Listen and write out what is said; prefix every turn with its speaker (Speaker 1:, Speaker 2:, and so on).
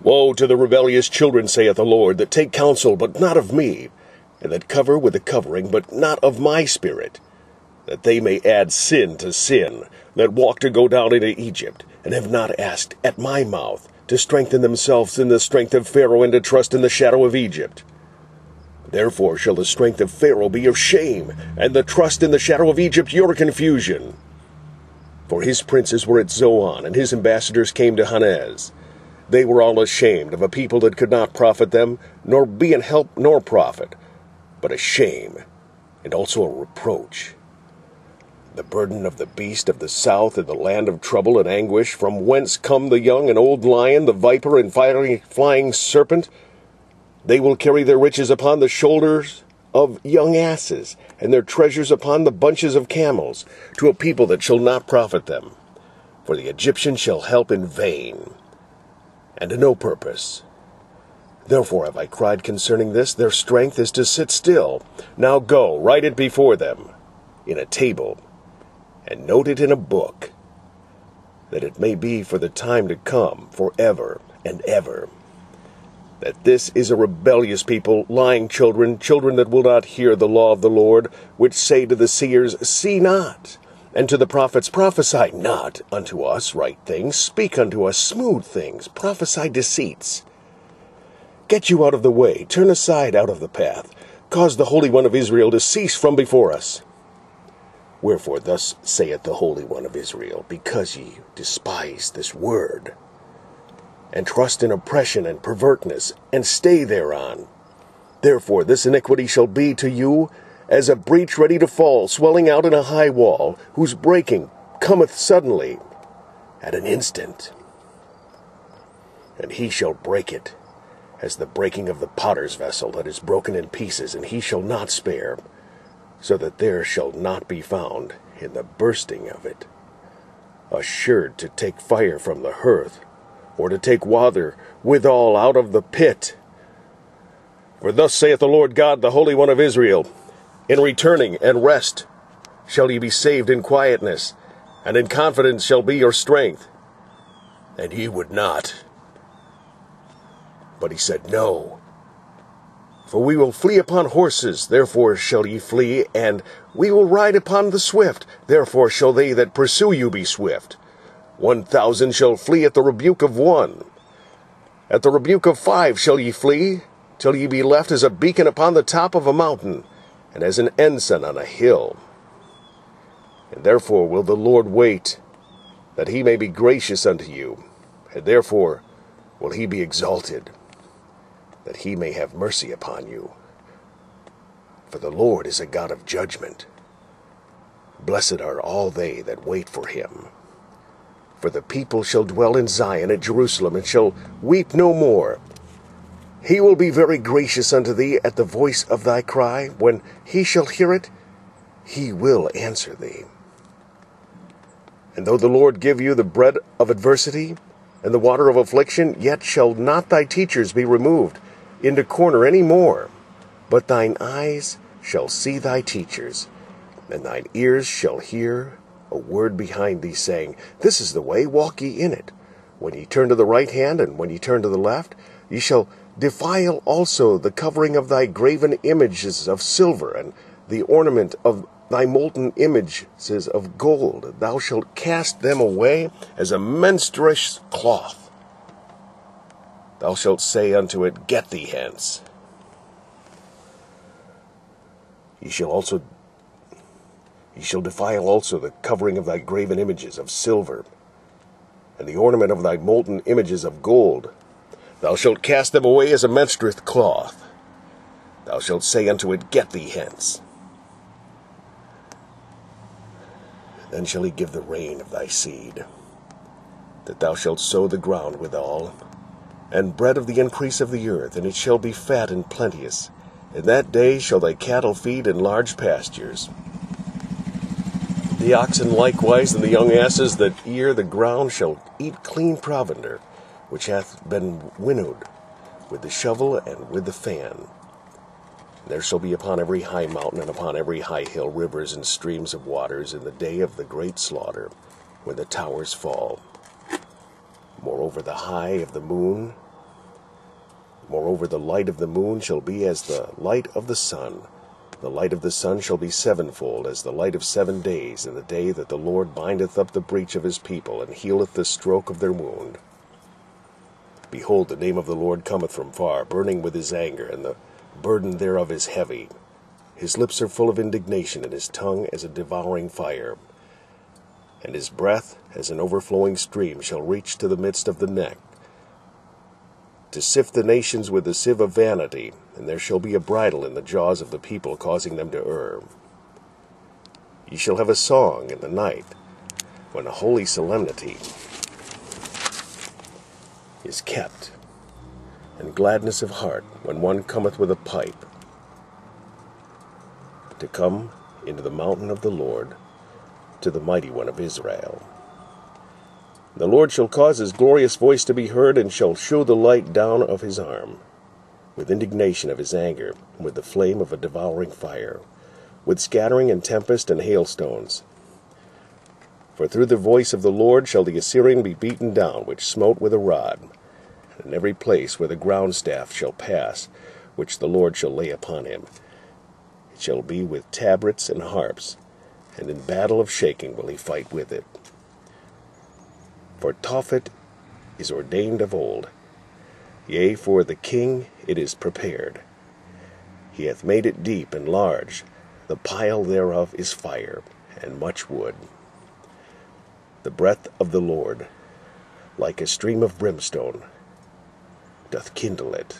Speaker 1: Woe to the rebellious children, saith the Lord, that take counsel, but not of me, and that cover with a covering, but not of my spirit, that they may add sin to sin, that walk to go down into Egypt, and have not asked at my mouth, to strengthen themselves in the strength of Pharaoh, and to trust in the shadow of Egypt. Therefore shall the strength of Pharaoh be your shame, and the trust in the shadow of Egypt your confusion. For his princes were at Zoan, and his ambassadors came to Hanez. They were all ashamed of a people that could not profit them, nor be an help nor profit, but a shame, and also a reproach. The burden of the beast of the south in the land of trouble and anguish, from whence come the young and old lion, the viper and flying serpent. They will carry their riches upon the shoulders of young asses, and their treasures upon the bunches of camels, to a people that shall not profit them. For the Egyptians shall help in vain, and to no purpose. Therefore have I cried concerning this, their strength is to sit still. Now go, write it before them, in a table, and note it in a book, that it may be for the time to come, forever and ever. That this is a rebellious people, lying children, children that will not hear the law of the Lord, which say to the seers, See not, and to the prophets, Prophesy not unto us right things, speak unto us smooth things, prophesy deceits. Get you out of the way, turn aside out of the path, cause the Holy One of Israel to cease from before us. Wherefore thus saith the Holy One of Israel, because ye despise this word, and trust in oppression and pervertness, and stay thereon. Therefore this iniquity shall be to you as a breach ready to fall, swelling out in a high wall, whose breaking cometh suddenly, at an instant. And he shall break it, as the breaking of the potter's vessel that is broken in pieces, and he shall not spare, so that there shall not be found in the bursting of it assured to take fire from the hearth, or to take water withal out of the pit. For thus saith the Lord God, the Holy One of Israel, In returning and rest shall ye be saved in quietness, and in confidence shall be your strength. And ye would not. But he said, No. For we will flee upon horses, therefore shall ye flee, and we will ride upon the swift, therefore shall they that pursue you be swift. 1,000 shall flee at the rebuke of one. At the rebuke of 5 shall ye flee, till ye be left as a beacon upon the top of a mountain, and as an ensign on a hill. And therefore will the Lord wait, that he may be gracious unto you, and therefore will he be exalted, that he may have mercy upon you. For the Lord is a God of judgment. Blessed are all they that wait for him. For the people shall dwell in Zion at Jerusalem, and shall weep no more. He will be very gracious unto thee at the voice of thy cry. When he shall hear it, he will answer thee. And though the Lord give you the bread of adversity, and the water of affliction, yet shall not thy teachers be removed into corner any more, but thine eyes shall see thy teachers, and thine ears shall hear a word behind thee, saying, This is the way, walk ye in it. When ye turn to the right hand, and when ye turn to the left, ye shall defile also the covering of thy graven images of silver, and the ornament of thy molten images of gold. Thou shalt cast them away as a menstruous cloth. Thou shalt say unto it, Get thee hence. Ye shall defile also the covering of thy graven images of silver, and the ornament of thy molten images of gold. Thou shalt cast them away as a menstruous cloth. Thou shalt say unto it, Get thee hence. Then shall he give the rain of thy seed, that thou shalt sow the ground withal, and bread of the increase of the earth, and it shall be fat and plenteous. In that day shall thy cattle feed in large pastures. The oxen likewise and the young asses that ear the ground shall eat clean provender, which hath been winnowed with the shovel and with the fan. There shall be upon every high mountain and upon every high hill rivers and streams of waters in the day of the great slaughter, when the towers fall. Moreover, the high of the moon Moreover, the light of the moon shall be as the light of the sun. The light of the sun shall be sevenfold as the light of 7 days, in the day that the Lord bindeth up the breach of his people, and healeth the stroke of their wound. Behold, the name of the Lord cometh from far, burning with his anger, and the burden thereof is heavy. His lips are full of indignation, and his tongue as a devouring fire. And his breath as an overflowing stream shall reach to the midst of the neck, to sift the nations with the sieve of vanity, and there shall be a bridle in the jaws of the people, causing them to err. Ye shall have a song in the night, when a holy solemnity is kept, and gladness of heart, when one cometh with a pipe, to come into the mountain of the Lord, to the mighty one of Israel. The Lord shall cause his glorious voice to be heard, and shall show the light down of his arm, with indignation of his anger, and with the flame of a devouring fire, with scattering and tempest and hailstones. For through the voice of the Lord shall the Assyrian be beaten down, which smote with a rod, and in every place where the ground staff shall pass, which the Lord shall lay upon him, it shall be with tabrets and harps, and in battle of shaking will he fight with it. For Tophet is ordained of old, yea, for the king it is prepared. He hath made it deep and large, the pile thereof is fire, and much wood. The breath of the Lord, like a stream of brimstone, doth kindle it.